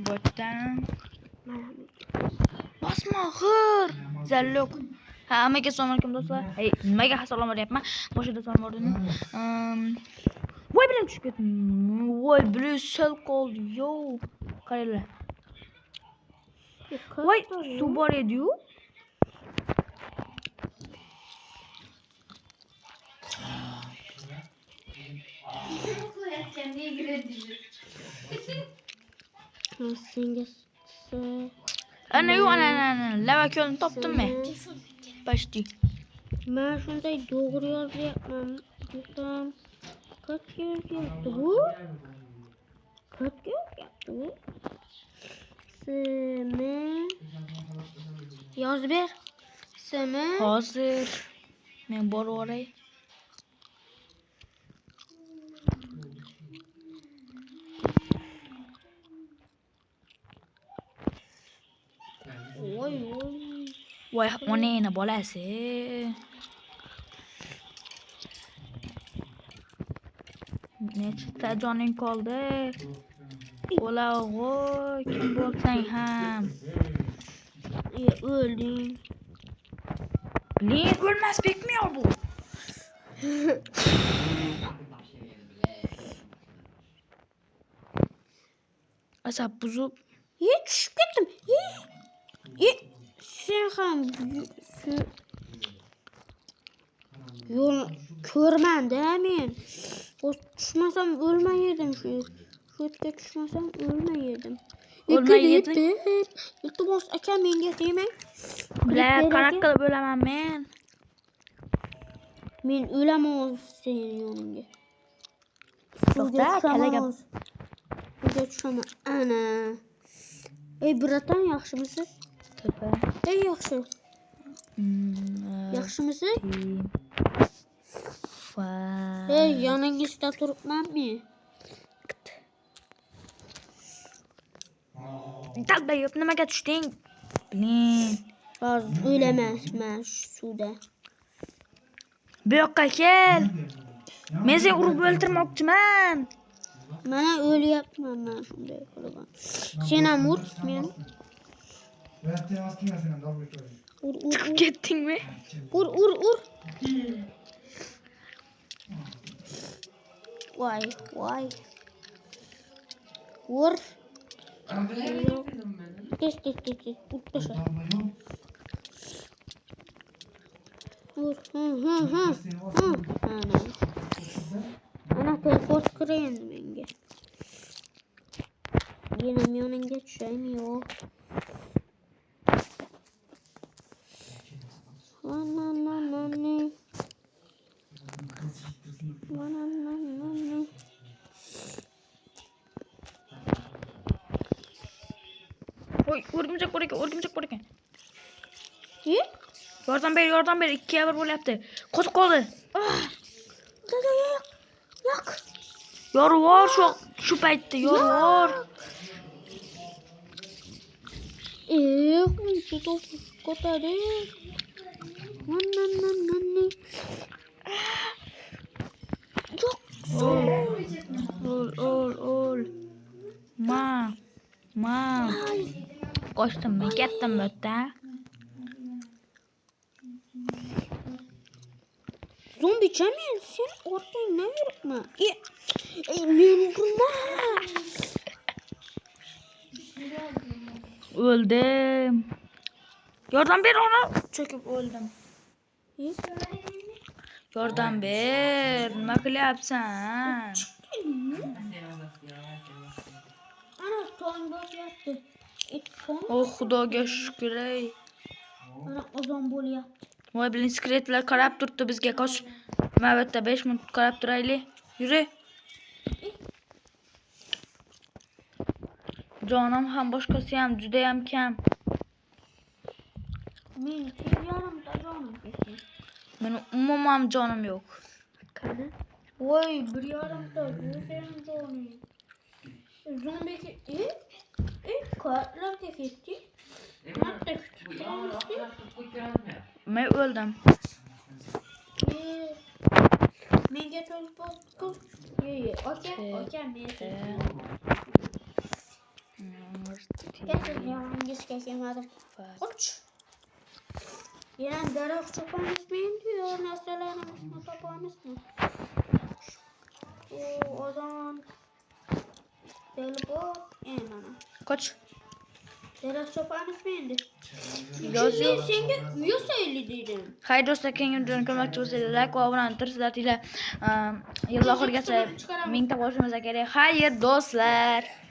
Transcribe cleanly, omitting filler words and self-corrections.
Botdan. Basma xır. Zallok. Ha, amaga assalomu alaykum do'stlar. Hey, nimaga assalomu alayapman? Boshida salom o'rnini. Voy bilan tushib ketdim. Voy, bilan sal qoldi. Yo. Qaranglar. Voy, suv bor edi-yu. Ana yu ana lava ko'lni topdimmi? Почти. Ben shunday doğru yozyapman desam kaç yozyapti bu? Kaç yozyapti bu? Seme yoz ber. Seme Hozir men borib oray. oy. Voy, onangni bolasi. Nechta joning qoldi? O'lag'o, kim bo'lsang ham. Öldüm. Bilin o'lmas bekmiyor bu. Asab buzub. Hiç düşüp gittim. Sen ham şu yol körmen değil mi? O düşmasam ölmeyirdim şu. Şöyle düşmasam ölmeyirdim. Ölmeyirdim. İltimos aka menga demang. Bular qanaqa qilib o'laman men? Men o'laman sening yoningga. To'xta, kalaga. Suvga tushaman. Ana. Ey bratan, yaxshimisiz? To'pa. Ey yaxshi. Yaxshimisiz? Ey yoningizda turibmanmi? Dalda yo'q, nimaga tushding? Bilin. Hozir o'laman shu suvda. Bu yoqqa kel. Men seni urib o'ltirmoqchiman. Mana o'lyapman men shunday qilib. Sen ham ur men. Chiqib ketdingmi? Ur. Voy. Ur. Tez. Ur tasha. Ur. Ana teleport kırayım menga. Yine yonunga tushaymi yo'q. Voy, o'rgimchak bor ekan. Yordam ber, 2'ye 1 bo'lyapti. Qotib qoldi. Yo'q. Yoruvor shu paytda yoruvor. Qancha top ko'tadi. Yo'q. Ol. Ma. Qochdim, men ketdim bu yerda. Zombi chamen sen orqangdan yuribmi? Men urma. O'ldim. Yordam ber ona. Cho'kib o'ldim. Yordam ber. Nima qilyapsan? Ana tong bo'lyapti. Oh, xudoga shukr. Ana ozon bo'lyapti. Voy, bilin skretlar qarab turibdi bizga. Qoch. Mana bu yerda 5 minut qarab turaylik. Yuri. Jonim ham boshqasi ham juda ham kam. Men yanimda jonim ketdi. Meni umuman jonim yo'q. Qani? Voy, 1,5 ta o'zim jonim. Zombi ketdi. Kartlarga ketdi. Men o'ldim. Menga to'lib aka men Ya hangisi kemedim? Koç. Yani daraf çoban ismini diyor. Mesela ismi çoban ismi. O zaman Delbo ana. Koç. Daraf çoban ismiydi. Yazıyor. Sen üye söylediydin. Hayır dostlar, keyingi videoni ko'rmoqchi bo'lsangiz like va obuna bo'lib yil oxirigacha mingta qo'shishimiz kerak. Xayr do'stlar.